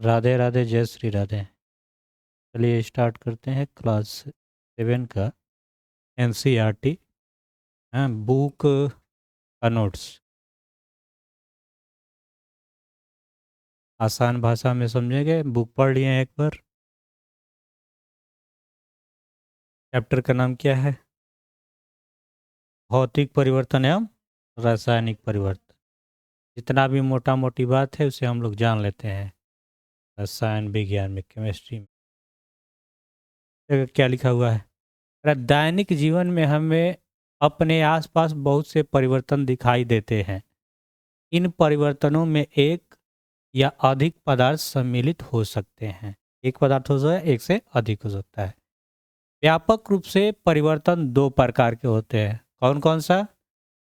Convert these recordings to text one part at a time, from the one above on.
राधे राधे, जय श्री राधे। चलिए स्टार्ट करते हैं क्लास 7 का एनसीईआरटी बुक का नोट्स। आसान भाषा में समझेंगे। बुक पढ़ लिए हैं एक बार। चैप्टर का नाम क्या है? भौतिक परिवर्तन एवं रासायनिक परिवर्तन। जितना भी मोटा मोटी बात है उसे हम लोग जान लेते हैं रसायन विज्ञान में, केमिस्ट्री में। देखो क्या लिखा हुआ है। दैनिक जीवन में हमें अपने आसपास बहुत से परिवर्तन दिखाई देते हैं। इन परिवर्तनों में एक या अधिक पदार्थ सम्मिलित हो सकते हैं। एक पदार्थ हो सकता है, एक से अधिक हो सकता है। व्यापक रूप से परिवर्तन दो प्रकार के होते हैं। कौन कौन सा?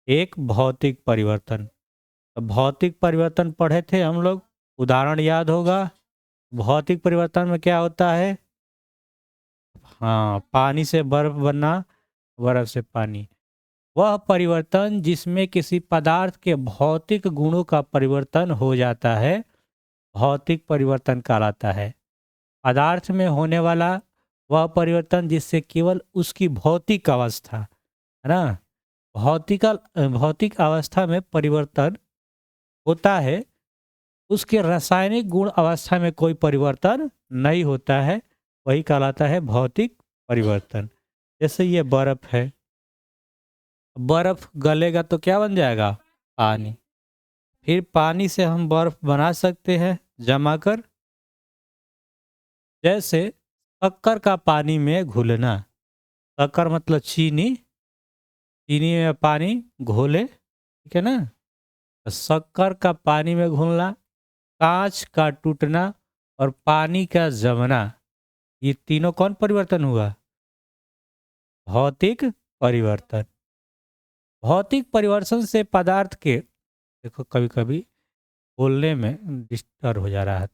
एक भौतिक परिवर्तन। तो भौतिक परिवर्तन पढ़े थे हम लोग, उदाहरण याद होगा। भौतिक परिवर्तन में क्या होता है? हाँ, पानी से बर्फ बनना, बर्फ से पानी। वह परिवर्तन जिसमें किसी पदार्थ के भौतिक गुणों का परिवर्तन हो जाता है, भौतिक परिवर्तन कहलाता है। पदार्थ में होने वाला वह परिवर्तन जिससे केवल उसकी भौतिक अवस्था, है ना, भौतिक अवस्था में परिवर्तन होता है, उसके रासायनिक गुण अवस्था में कोई परिवर्तन नहीं होता है, वही कहलाता है भौतिक परिवर्तन। जैसे ये बर्फ है, बर्फ गलेगा तो क्या बन जाएगा? पानी। फिर पानी से हम बर्फ बना सकते हैं जमा कर। जैसे शक्कर का पानी में घुलना। शक्कर मतलब चीनी, चीनी में पानी घोले, ठीक है ना। तो शक्कर का पानी में घुलना, कांच का टूटना और पानी का जमना, ये तीनों कौन परिवर्तन हुआ? भौतिक परिवर्तन। भौतिक परिवर्तन से पदार्थ के, देखो कभी कभी बोलने में डिस्टर्ब हो जा रहा है।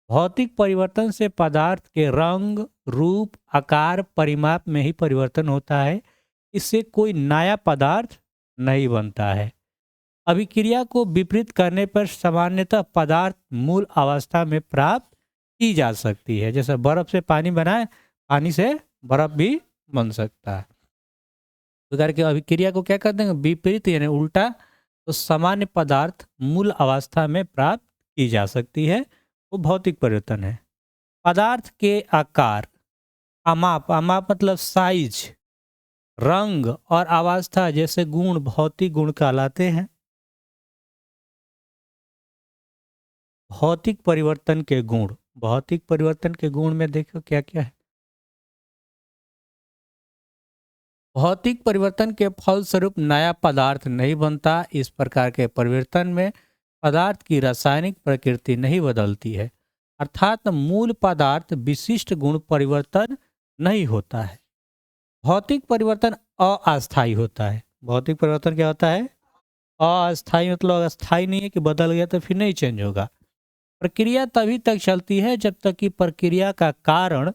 भौतिक परिवर्तन से पदार्थ के रंग, रूप, आकार, परिमाप में ही परिवर्तन होता है। इससे कोई नया पदार्थ नहीं बनता है। अभिक्रिया को विपरीत करने पर सामान्यतः पदार्थ मूल अवस्था में प्राप्त की जा सकती है। जैसे बर्फ से पानी बनाए, पानी से बर्फ भी बन सकता है। प्रकार की अभिक्रिया को क्या कहते हैं? विपरीत यानी उल्टा। तो सामान्य पदार्थ मूल अवस्था में प्राप्त की जा सकती है, वो भौतिक परिवर्तन है। पदार्थ के आकार, अमाप, अमाप मतलब साइज, रंग और अवस्था जैसे गुण भौतिक गुण कहलाते हैं। भौतिक परिवर्तन के गुण, भौतिक परिवर्तन के गुण में देखो क्या क्या है। भौतिक परिवर्तन के फलस्वरूप नया पदार्थ नहीं बनता। इस प्रकार के परिवर्तन में पदार्थ की रासायनिक प्रकृति नहीं बदलती है, अर्थात मूल पदार्थ विशिष्ट गुण परिवर्तन नहीं होता है। भौतिक परिवर्तन अस्थायी होता है। भौतिक परिवर्तन क्या होता है? अस्थायी मतलब अस्थायी नहीं है कि बदल गया तो फिर नहीं चेंज होगा। प्रक्रिया तभी तक चलती है जब तक कि प्रक्रिया का कारण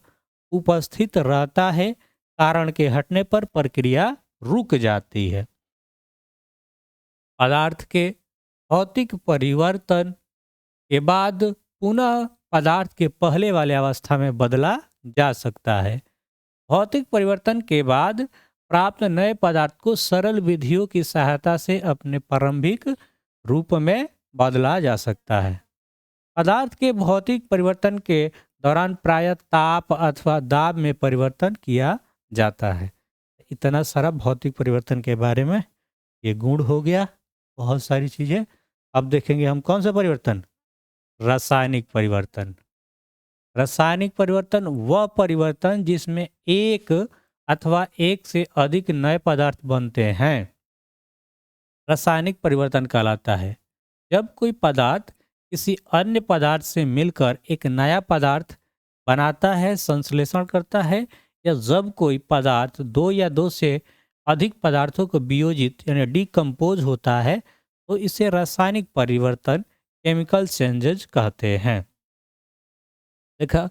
उपस्थित रहता है। कारण के हटने पर प्रक्रिया रुक जाती है। पदार्थ के भौतिक परिवर्तन के बाद पुनः पदार्थ के पहले वाले अवस्था में बदला जा सकता है। भौतिक परिवर्तन के बाद प्राप्त नए पदार्थ को सरल विधियों की सहायता से अपने प्रारंभिक रूप में बदला जा सकता है। पदार्थ के भौतिक परिवर्तन के दौरान प्रायः ताप अथवा दाब में परिवर्तन किया जाता है। इतना सारा भौतिक परिवर्तन के बारे में ये गुण हो गया, बहुत सारी चीजें। अब देखेंगे हम कौन सा परिवर्तन? रासायनिक परिवर्तन। रासायनिक परिवर्तन वह परिवर्तन जिसमें एक अथवा एक से अधिक नए पदार्थ बनते हैं, रासायनिक परिवर्तन कहलाता है। जब कोई पदार्थ किसी अन्य पदार्थ से मिलकर एक नया पदार्थ बनाता है, संश्लेषण करता है, या जब कोई पदार्थ दो या दो से अधिक पदार्थों को वियोजित यानी डिकम्पोज होता है, तो इसे रासायनिक परिवर्तन, केमिकल चेंजेज कहते हैं। देखा,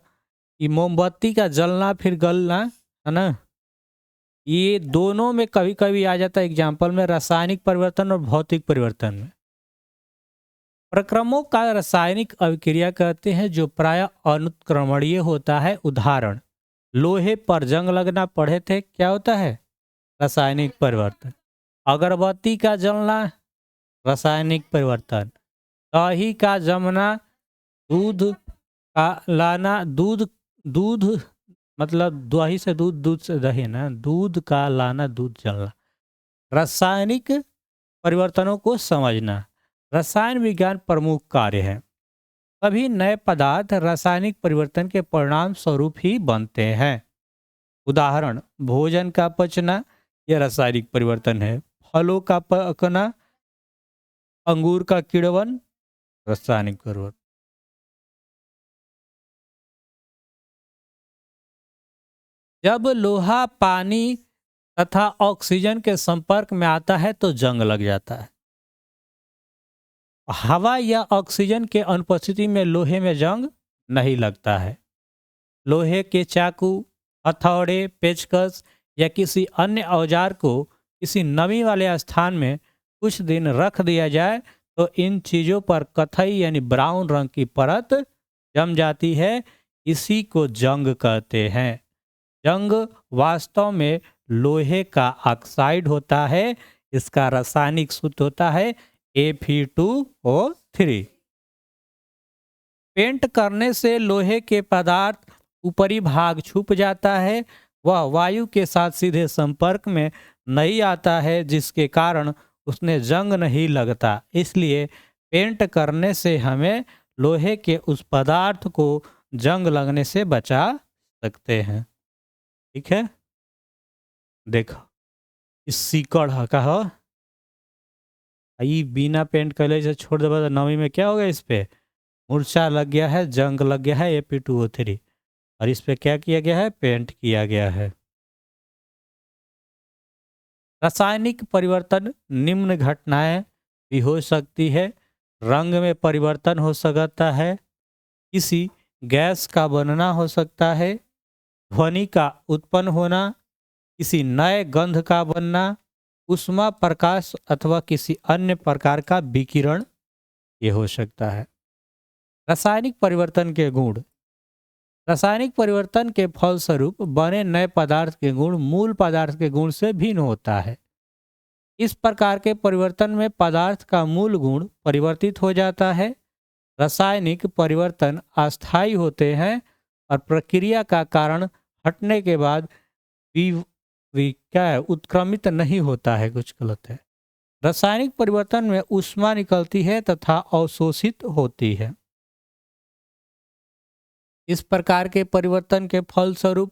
ये मोमबत्ती का जलना फिर गलना, है ना, ये दोनों में कभी कभी आ जाता है एग्जाम्पल में रासायनिक परिवर्तन और भौतिक परिवर्तन में। प्रक्रमों का रासायनिक अभिक्रिया कहते हैं जो प्राय अनुत्क्रमणीय होता है। उदाहरण, लोहे पर जंग लगना पढ़े थे, क्या होता है? रासायनिक परिवर्तन। अगरबत्ती का जलना, रासायनिक परिवर्तन। दही का जमना, दूध का लाना, दूध दूध मतलब दही से दूध, दूध से दही ना, दूध का लाना, दूध जलना। रासायनिक परिवर्तनों को समझना। रसायन विज्ञान प्रमुख कार्य है। सभी नए पदार्थ रासायनिक परिवर्तन के परिणाम स्वरूप ही बनते हैं। उदाहरण, भोजन का पचना यह रासायनिक परिवर्तन है। फलों का पकना, अंगूर का किण्वन, रासायनिक परिवर्तन। जब लोहा पानी तथा ऑक्सीजन के संपर्क में आता है तो जंग लग जाता है। हवा या ऑक्सीजन के अनुपस्थिति में लोहे में जंग नहीं लगता है। लोहे के चाकू, हथौड़े, पेचकस या किसी अन्य औजार को किसी नमी वाले स्थान में कुछ दिन रख दिया जाए तो इन चीज़ों पर कथई यानी ब्राउन रंग की परत जम जाती है। इसी को जंग कहते हैं। जंग वास्तव में लोहे का ऑक्साइड होता है। इसका रासायनिक सूत्र होता है Fe2O3। पेंट करने से लोहे के पदार्थ ऊपरी भाग छुप जाता है। वह वायु के साथ सीधे संपर्क में नहीं आता है, जिसके कारण उसने जंग नहीं लगता। इसलिए पेंट करने से हमें लोहे के उस पदार्थ को जंग लगने से बचा सकते हैं। ठीक है, देखो इस सीकड़ का हो, ये बिना पेंट कैले से छोड़ देगा तो नवी में क्या होगा? इस पे मूर्छा लग गया है, जंग लग गया है Fe2O3, और इस पे क्या किया गया है? पेंट किया गया है। रासायनिक परिवर्तन निम्न घटनाएं भी हो सकती है। रंग में परिवर्तन हो सकता है, किसी गैस का बनना हो सकता है, ध्वनि का उत्पन्न होना, किसी नए गंध का बनना, ऊष्मा, प्रकाश अथवा किसी अन्य प्रकार का विकिरण ये हो सकता है। रासायनिक परिवर्तन के गुण। रासायनिक परिवर्तन के फलस्वरूप बने नए पदार्थ के गुण मूल पदार्थ के गुण से भिन्न होता है। इस प्रकार के परिवर्तन में पदार्थ का मूल गुण परिवर्तित हो जाता है। रासायनिक परिवर्तन अस्थायी होते हैं और प्रक्रिया का कारण हटने के बाद क्या है? उत्क्रमित नहीं होता है। कुछ गलत है। रासायनिक परिवर्तन में ऊष्मा निकलती है तथा अवशोषित होती है। इस प्रकार के परिवर्तन के फलस्वरूप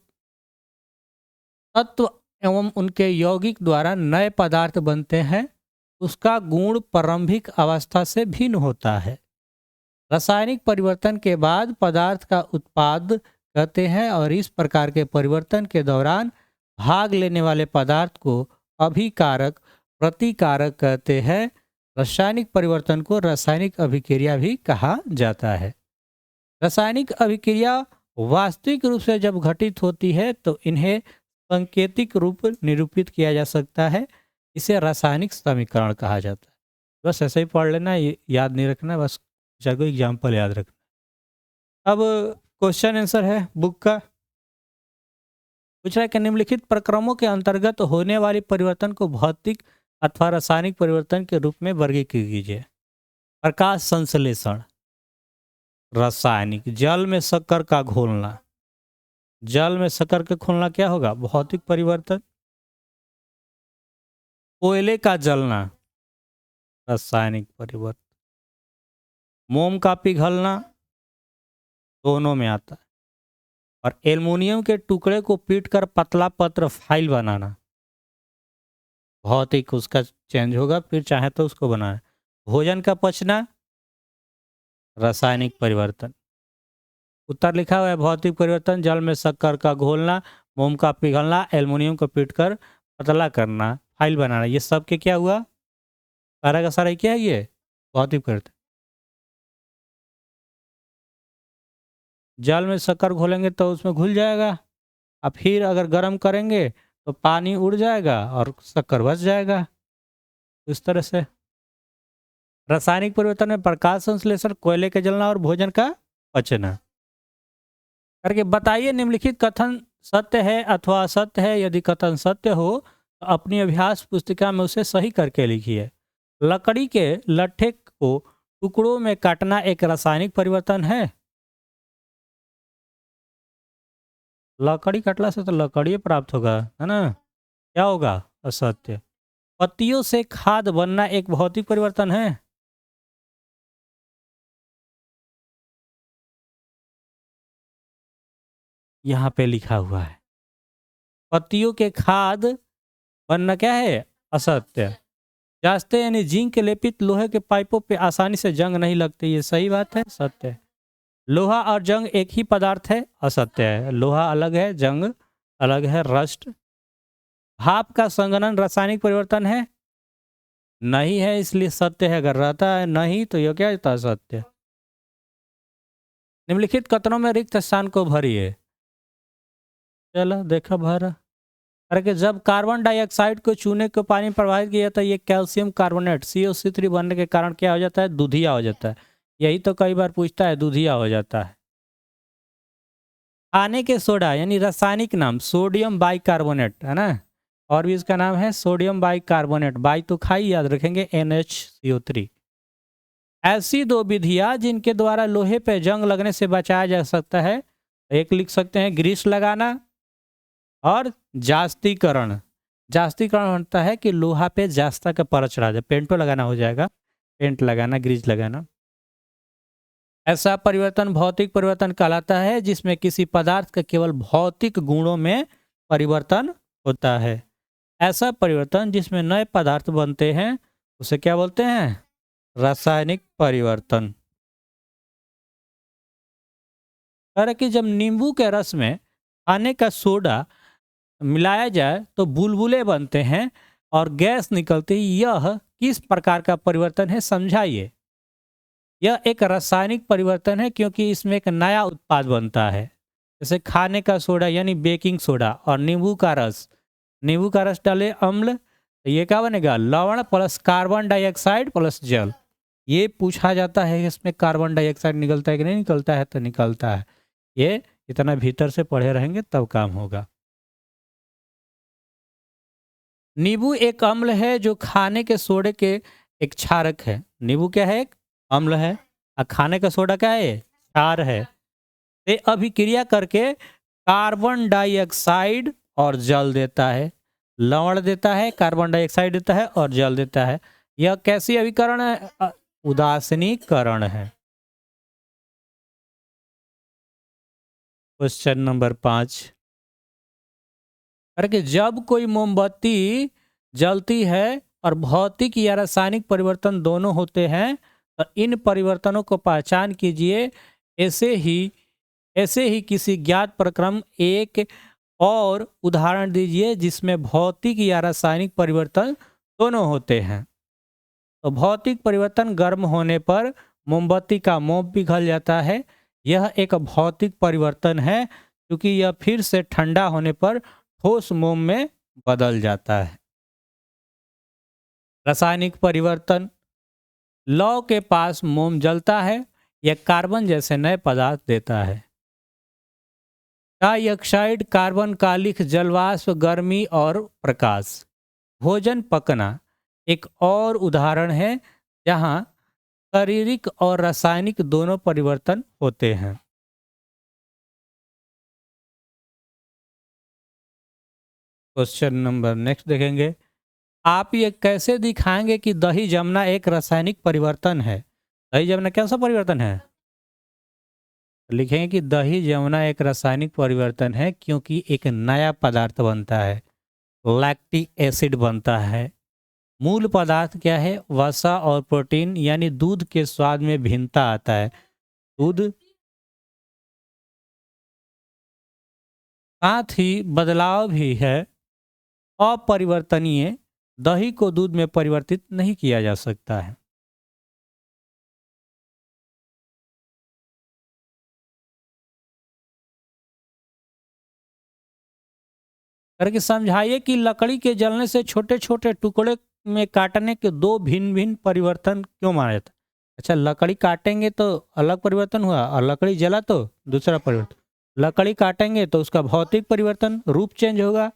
तत्व एवं उनके यौगिक द्वारा नए पदार्थ बनते हैं। उसका गुण प्रारंभिक अवस्था से भिन्न होता है। रासायनिक परिवर्तन के बाद पदार्थ का उत्पाद कहते हैं और इस प्रकार के परिवर्तन के दौरान भाग लेने वाले पदार्थ को अभिकारक, प्रतिकारक कहते हैं। रासायनिक परिवर्तन को रासायनिक अभिक्रिया भी कहा जाता है। रासायनिक अभिक्रिया वास्तविक रूप से जब घटित होती है तो इन्हें सांकेतिक रूप निरूपित किया जा सकता है। इसे रासायनिक समीकरण कहा जाता है। बस ऐसे ही पढ़ लेना, ये याद नहीं रखना, बस को एग्जाम्पल याद रखना। अब क्वेश्चन आंसर है बुक का। पूछ रहा है कि निम्नलिखित प्रक्रमों के अंतर्गत होने वाले परिवर्तन को भौतिक अथवा रासायनिक परिवर्तन के रूप में वर्गीकृत कीजिए। प्रकाश संश्लेषण रासायनिक। जल में शक्कर का घोलना, जल में शक्कर का घोलना क्या होगा? भौतिक परिवर्तन। कोयले का जलना रासायनिक परिवर्तन। मोम का पिघलना दोनों में आता है। और एल्युमिनियम के टुकड़े को पीटकर पतला पत्र फाइल बनाना भौतिक, उसका चेंज होगा, फिर चाहे तो उसको बनाए। भोजन का पचना रासायनिक परिवर्तन। उत्तर लिखा हुआ है भौतिक परिवर्तन, जल में शक्कर का घोलना, मोम का पिघलना, एल्युमिनियम को पीटकर पतला करना, फाइल बनाना, ये सब के क्या हुआ? सारा का सारा क्या है? ये भौतिक परिवर्तन। जल में शक्कर घोलेंगे तो उसमें घुल जाएगा, और फिर अगर गर्म करेंगे तो पानी उड़ जाएगा और शक्कर बच जाएगा। इस तरह से रासायनिक परिवर्तन में प्रकाश संश्लेषण, कोयले के जलना और भोजन का पचना। करके बताइए निम्नलिखित कथन सत्य है अथवा असत्य है। यदि कथन सत्य हो तो अपनी अभ्यास पुस्तिका में उसे सही करके लिखिए। लकड़ी के लट्ठे को टुकड़ों में काटना एक रासायनिक परिवर्तन है। लकड़ी काटला से तो लकड़ी प्राप्त होगा, है ना? क्या होगा? असत्य। पत्तियों से खाद बनना एक भौतिक परिवर्तन है। यहाँ पे लिखा हुआ है पत्तियों के खाद बनना क्या है? असत्य। जांचते यानी जिंक के लेपित लोहे के पाइपों पे आसानी से जंग नहीं लगती, ये सही बात है, सत्य है। लोहा और जंग एक ही पदार्थ है, असत्य है। लोहा अलग है, जंग अलग है, रस्ट। भाप का संघनन रासायनिक परिवर्तन है? नहीं है, इसलिए सत्य है। अगर रहता है नहीं तो यह क्या होता है? सत्य। निम्नलिखित कथनों में रिक्त स्थान को भरिए। चलो देखो भर। अरे कि जब कार्बन डाइऑक्साइड को चूने को पानी में प्रवाहित किया जाता है, ये कैल्शियम कार्बोनेट COC3 बनने के कारण क्या हो जाता है? दूधिया हो जाता है। यही तो कई बार पूछता है, दूधिया हो जाता है। खाने के सोडा यानी रासायनिक नाम सोडियम बाइकार्बोनेट है ना, और भी इसका नाम है सोडियम बाइकार्बोनेट। बाई तो खाई याद रखेंगे, NHCO3। ऐसी दो विधियां जिनके द्वारा लोहे पे जंग लगने से बचाया जा सकता है, एक लिख सकते हैं ग्रीस लगाना और जास्तीकरण। जास्तीकरण होता है कि लोहा पे जास्ता का परत चढ़ा जाए, पेंटो लगाना हो जाएगा, पेंट लगाना, ग्रीस लगाना। ऐसा परिवर्तन भौतिक परिवर्तन कहलाता है जिसमें किसी पदार्थ का केवल भौतिक गुणों में परिवर्तन होता है। ऐसा परिवर्तन जिसमें नए पदार्थ बनते हैं उसे क्या बोलते हैं? रासायनिक परिवर्तन। अरे कि जब नींबू के रस में खाने का सोडा मिलाया जाए तो बुलबुले बनते हैं और गैस निकलती है, यह किस प्रकार का परिवर्तन है? समझाइए। यह एक रासायनिक परिवर्तन है क्योंकि इसमें एक नया उत्पाद बनता है। जैसे खाने का सोडा यानी बेकिंग सोडा और नींबू का रस। नींबू का रस डाले अम्ल, तो ये क्या बनेगा? लवण प्लस कार्बन डाइऑक्साइड प्लस जल। ये पूछा जाता है इसमें कार्बन डाइऑक्साइड निकलता है कि नहीं निकलता है? तो निकलता है। ये इतना भीतर से पढ़े रहेंगे तब काम होगा। नींबू एक अम्ल है जो खाने के सोडे के एक क्षारक है। नींबू क्या है? एक अम्ल है और खाने का सोडा क्या है? क्षार है। ये अभिक्रिया करके कार्बन डाइऑक्साइड और जल देता है। लवण देता है, कार्बन डाइऑक्साइड देता है और जल देता है। यह कैसी अभिकरण है? उदासीनीकरण है। Question number 5। अरे कि जब कोई मोमबत्ती जलती है और भौतिक या रासायनिक परिवर्तन दोनों होते हैं तो इन परिवर्तनों को पहचान कीजिए। ऐसे ही किसी ज्ञात प्रक्रम एक और उदाहरण दीजिए जिसमें भौतिक या रासायनिक परिवर्तन दोनों होते हैं। तो भौतिक परिवर्तन गर्म होने पर मोमबत्ती का मोम पिघल जाता है। यह एक भौतिक परिवर्तन है क्योंकि यह फिर से ठंडा होने पर ठोस मोम में बदल जाता है। रासायनिक परिवर्तन, लौ के पास मोम जलता है, यह कार्बन जैसे नए पदार्थ देता है। डाइऑक्साइड, कार्बन, कालिख, जलवाष्प, गर्मी और प्रकाश। भोजन पकना एक और उदाहरण है जहां शारीरिक और रासायनिक दोनों परिवर्तन होते हैं। क्वेश्चन नंबर नेक्स्ट देखेंगे। आप ये कैसे दिखाएंगे कि दही जमना एक रासायनिक परिवर्तन है? दही जमना कैसा परिवर्तन है? लिखेंगे कि दही जमना एक रासायनिक परिवर्तन है क्योंकि एक नया पदार्थ बनता है, लैक्टिक एसिड बनता है। मूल पदार्थ क्या है? वसा और प्रोटीन, यानी दूध के स्वाद में भिन्नता आता है। दूध साथ ही बदलाव भी है, अपरिवर्तनीय। दही को दूध में परिवर्तित नहीं किया जा सकता है। करके समझाइए कि लकड़ी के जलने से छोटे छोटे टुकड़े में काटने के दो भिन्न भिन्न परिवर्तन क्यों माना जाता है? अच्छा, लकड़ी काटेंगे तो अलग परिवर्तन हुआ और लकड़ी जला तो दूसरा परिवर्तन। लकड़ी काटेंगे तो उसका भौतिक परिवर्तन, रूप चेंज होगा,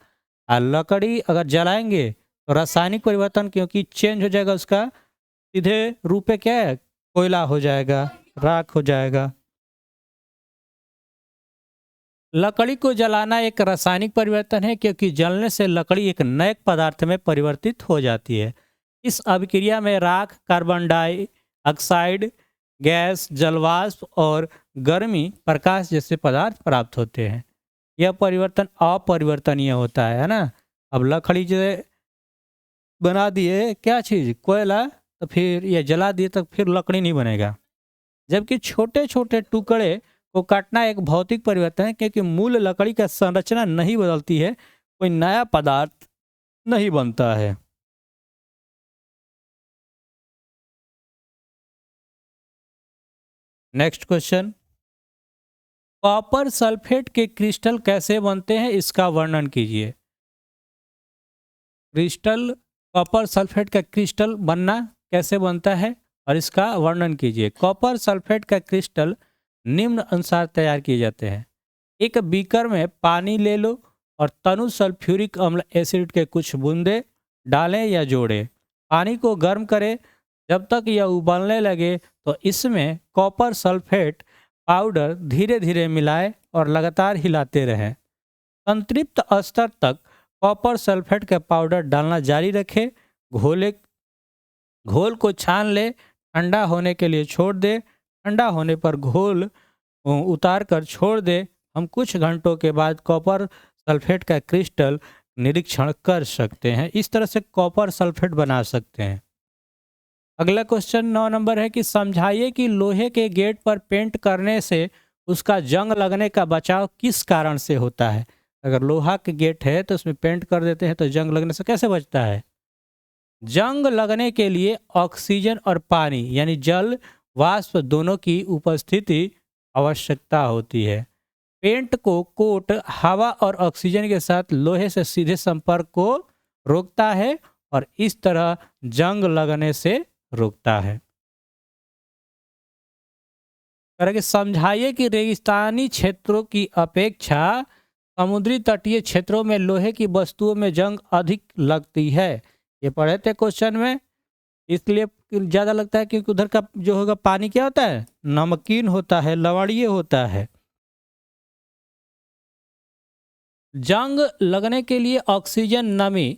और लकड़ी अगर जलाएंगे तो रासायनिक परिवर्तन, क्योंकि चेंज हो जाएगा उसका, सीधे रूप पे क्या है, कोयला हो जाएगा, राख हो जाएगा। लकड़ी को जलाना एक रासायनिक परिवर्तन है, क्योंकि जलने से लकड़ी एक नए पदार्थ में परिवर्तित हो जाती है। इस अभिक्रिया में राख, कार्बन डाइऑक्साइड गैस, जलवाष्प और गर्मी, प्रकाश जैसे पदार्थ प्राप्त होते हैं। यह परिवर्तन अपरिवर्तनीय होता है ना। अब लकड़ी जो बना दिए क्या चीज़, कोयला, तो फिर ये जला दिए तो फिर लकड़ी नहीं बनेगा। जबकि छोटे छोटे टुकड़े को काटना एक भौतिक परिवर्तन है, क्योंकि मूल लकड़ी का संरचना नहीं बदलती है, कोई नया पदार्थ नहीं बनता है। नेक्स्ट क्वेश्चन, कॉपर सल्फेट के क्रिस्टल कैसे बनते हैं, इसका वर्णन कीजिए। क्रिस्टल, कॉपर सल्फेट का क्रिस्टल बनना कैसे बनता है और इसका वर्णन कीजिए। कॉपर सल्फेट का क्रिस्टल निम्न अनुसार तैयार किए जाते हैं। एक बीकर में पानी ले लो और तनु सल्फ्यूरिक अम्ल एसिड के कुछ बूंदे डालें या जोड़ें। पानी को गर्म करें, जब तक यह उबलने लगे तो इसमें कॉपर सल्फेट पाउडर धीरे धीरे मिलाएं और लगातार हिलाते रहें। संतृप्त स्तर तक कॉपर सल्फेट का पाउडर डालना जारी रखें। घोल को छान ले, ठंडा होने के लिए छोड़ दे। ठंडा होने पर घोल उतार कर छोड़ दे। हम कुछ घंटों के बाद कॉपर सल्फेट का क्रिस्टल निरीक्षण कर सकते हैं। इस तरह से कॉपर सल्फेट बना सकते हैं। अगला क्वेश्चन 9 नंबर है कि समझाइए कि लोहे के गेट पर पेंट करने से उसका जंग लगने का बचाव किस कारण से होता है। अगर लोहा के गेट है तो उसमें पेंट कर देते हैं तो जंग लगने से कैसे बचता है। जंग लगने के लिए ऑक्सीजन और पानी यानी जल वाष्प दोनों की उपस्थिति आवश्यकता होती है। पेंट को कोट हवा और ऑक्सीजन के साथ लोहे से सीधे संपर्क को रोकता है और इस तरह जंग लगने से रोकता है। करके समझाइए कि रेगिस्तानी क्षेत्रों की अपेक्षा समुद्री तटीय क्षेत्रों में लोहे की वस्तुओं में जंग अधिक लगती है। ये पढ़े थे क्वेश्चन में, इसलिए ज़्यादा लगता है क्योंकि उधर का जो होगा पानी क्या होता है, नमकीन होता है, लवणीय होता है। जंग लगने के लिए ऑक्सीजन, नमी,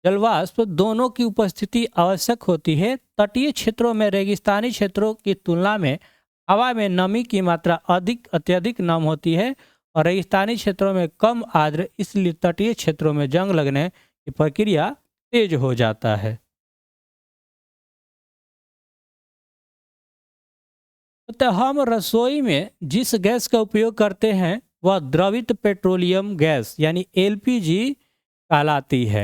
जलवाष्प दोनों की उपस्थिति आवश्यक होती है। तटीय क्षेत्रों में रेगिस्तानी क्षेत्रों की तुलना में हवा में नमी की मात्रा अत्यधिक नम होती है और रेगिस्तानी क्षेत्रों में कम आर्द्र, इसलिए तटीय क्षेत्रों में जंग लगने की प्रक्रिया तेज हो जाता है। तो हम रसोई में जिस गैस का उपयोग करते हैं वह द्रवित पेट्रोलियम गैस यानी एलपीजी कहलाती है।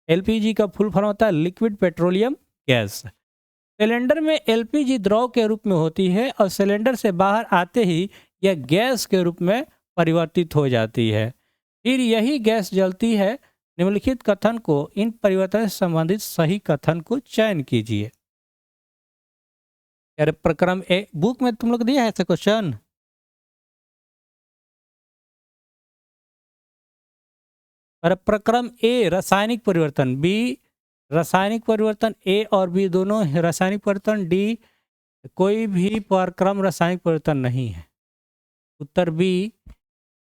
एलपीजी का फुल फॉर्म होता है लिक्विड पेट्रोलियम गैस। सिलेंडर में एलपीजी द्रव के रूप में होती है और सिलेंडर से बाहर आते ही यह गैस के रूप में परिवर्तित हो जाती है। फिर यही गैस जलती है। निम्नलिखित कथन को इन परिवर्तन से संबंधित सही कथन को चयन कीजिए। यार प्रक्रम ए बुक में तुम लोग दिया है ऐसा क्वेश्चन। और प्रक्रम ए रासायनिक परिवर्तन, बी रासायनिक परिवर्तन, ए और बी दोनों रासायनिक परिवर्तन, डी कोई भी परक्रम रासायनिक परिवर्तन नहीं है। उत्तर बी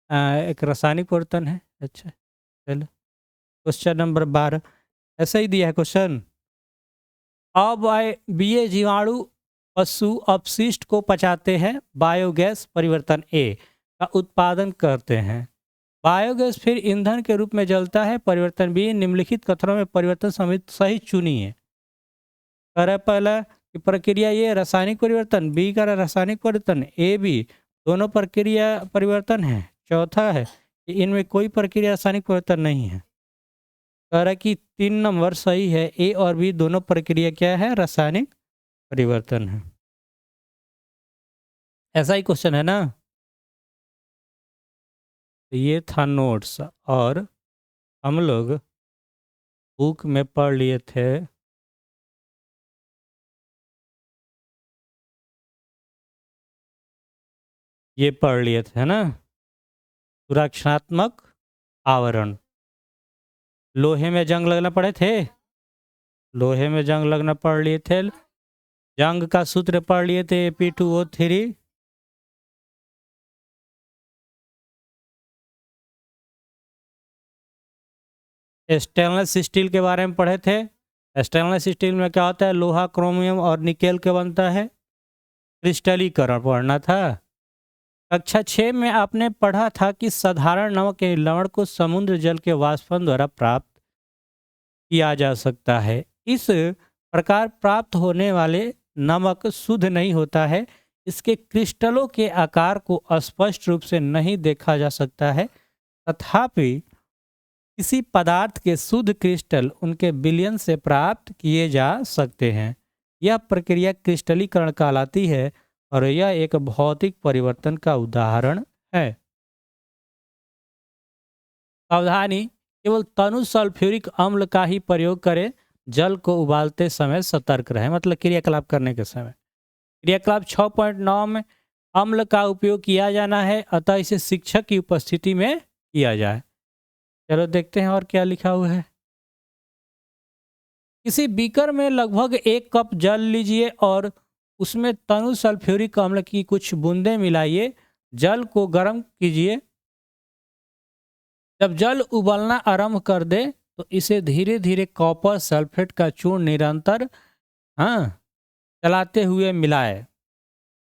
एक रासायनिक परिवर्तन है। अच्छा चलो, क्वेश्चन नंबर 12 ऐसा ही दिया है क्वेश्चन। अब ये जीवाणु पशु अपशिष्ट को पचाते हैं, बायोगैस परिवर्तन ए का उत्पादन करते हैं। बायोगैस फिर ईंधन के रूप में जलता है। परिवर्तन बी निम्नलिखित कथनों में परिवर्तन समेत सही चुनिए। कर पहला कि प्रक्रिया ये रासायनिक परिवर्तन, बी का रासायनिक परिवर्तन, ए बी दोनों प्रक्रिया परिवर्तन है। चौथा है कि इनमें कोई प्रक्रिया रासायनिक परिवर्तन नहीं है। कह रहा कि 3 नंबर सही है, ए और बी दोनों प्रक्रिया क्या है, रासायनिक परिवर्तन है। ऐसा ही क्वेश्चन है ना। तो ये था नोट्स और हम लोग बुक में पढ़ लिए थे। ये पढ़ लिए थे ना, सुरक्षात्मक आवरण। लोहे में जंग लगना पड़े थे, लोहे में जंग लगना पढ़ लिए थे। जंग का सूत्र पढ़ लिए थे P2O3। स्टेनलेस स्टील के बारे में पढ़े थे। स्टेनलेस स्टील में क्या होता है, लोहा क्रोमियम और निकेल के बनता है। क्रिस्टलीकरण पढ़ना था। कक्षा 6 में आपने पढ़ा था कि साधारण नमक के लवण को समुद्र जल के वाष्पन द्वारा प्राप्त किया जा सकता है। इस प्रकार प्राप्त होने वाले नमक शुद्ध नहीं होता है। इसके क्रिस्टलों के आकार को स्पष्ट रूप से नहीं देखा जा सकता है, तथापि किसी पदार्थ के शुद्ध क्रिस्टल उनके विलयन से प्राप्त किए जा सकते हैं। यह प्रक्रिया क्रिस्टलीकरण कहलाती है और यह एक भौतिक परिवर्तन का उदाहरण है। सावधानी, केवल तनु सल्फ्यूरिक अम्ल का ही प्रयोग करें। जल को उबालते समय सतर्क रहें, मतलब क्रियाकलाप करने के समय। क्रियाकलाप 6.9 में अम्ल का उपयोग किया जाना है, अतः इसे शिक्षक की उपस्थिति में किया जाए। चलो देखते हैं और क्या लिखा हुआ है। किसी बीकर में लगभग 1 कप जल लीजिए और उसमें तनु सल्फ्यूरिक अम्ल की कुछ बूंदें मिलाइए। जल को गर्म कीजिए। जब जल उबलना आरंभ कर दे तो इसे धीरे धीरे कॉपर सल्फेट का चूर्ण निरंतर चलाते हुए मिलाएं।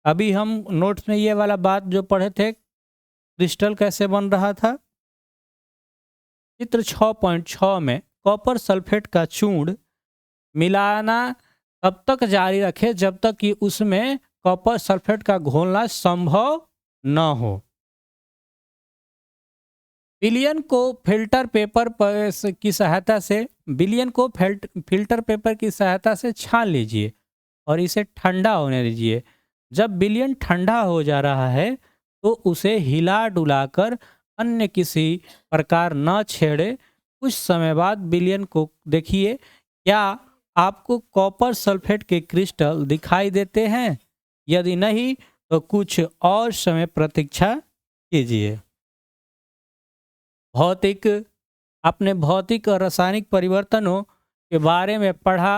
अभी हम नोट्स में ये वाला बात जो पढ़े थे, क्रिस्टल कैसे बन रहा था। चित्र 6.6 में कॉपर सल्फेट का चूर्ण मिलाना तब तक जारी रखें जब तक कि उसमें कॉपर सल्फेट का घोलना संभव न हो। विलयन को फिल्टर पेपर की सहायता से फिल्टर पेपर की सहायता से छान लीजिए और इसे ठंडा होने दीजिए। जब विलयन ठंडा हो जा रहा है तो उसे हिला डुलाकर अन्य किसी प्रकार न छेड़े। कुछ समय बाद विलयन को देखिए, क्या आपको कॉपर सल्फेट के क्रिस्टल दिखाई देते हैं? यदि नहीं तो कुछ और समय प्रतीक्षा कीजिए। अपने भौतिक और रासायनिक परिवर्तनों के बारे में पढ़ा।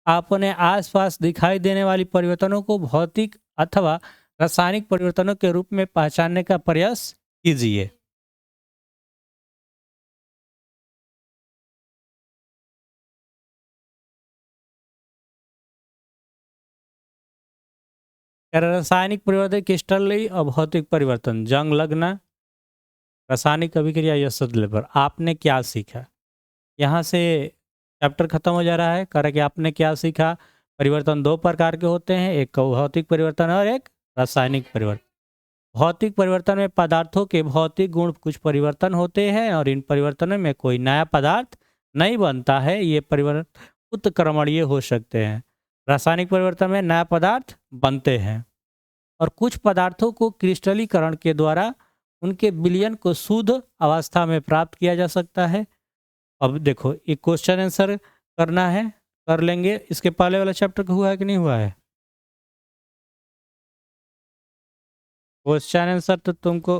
अपने आसपास दिखाई देने वाली परिवर्तनों को भौतिक अथवा रासायनिक परिवर्तनों के रूप में पहचानने का प्रयास कीजिए। रासायनिक परिवर्तन क्रिस्टलीय और भौतिक परिवर्तन, जंग लगना, रासायनिक अभिक्रिया या सदलेबर। आपने क्या सीखा? यहाँ से चैप्टर खत्म हो जा रहा है। कह रहा कि आपने क्या सीखा। परिवर्तन 2 प्रकार के होते हैं, एक भौतिक परिवर्तन और एक रासायनिक परिवर्तन। भौतिक परिवर्तन में पदार्थों के भौतिक गुण कुछ परिवर्तन होते हैं और इन परिवर्तनों में कोई नया पदार्थ नहीं बनता है। ये परिवर्तन उत्क्रमणीय हो सकते हैं। रासायनिक परिवर्तन में नया पदार्थ बनते हैं और कुछ पदार्थों को क्रिस्टलीकरण के द्वारा उनके विलयन को शुद्ध अवस्था में प्राप्त किया जा सकता है। अब देखो, ये क्वेश्चन आंसर करना है, कर लेंगे। इसके पहले वाला चैप्टर का हुआ है कि नहीं हुआ है? क्वेश्चन आंसर तो तुमको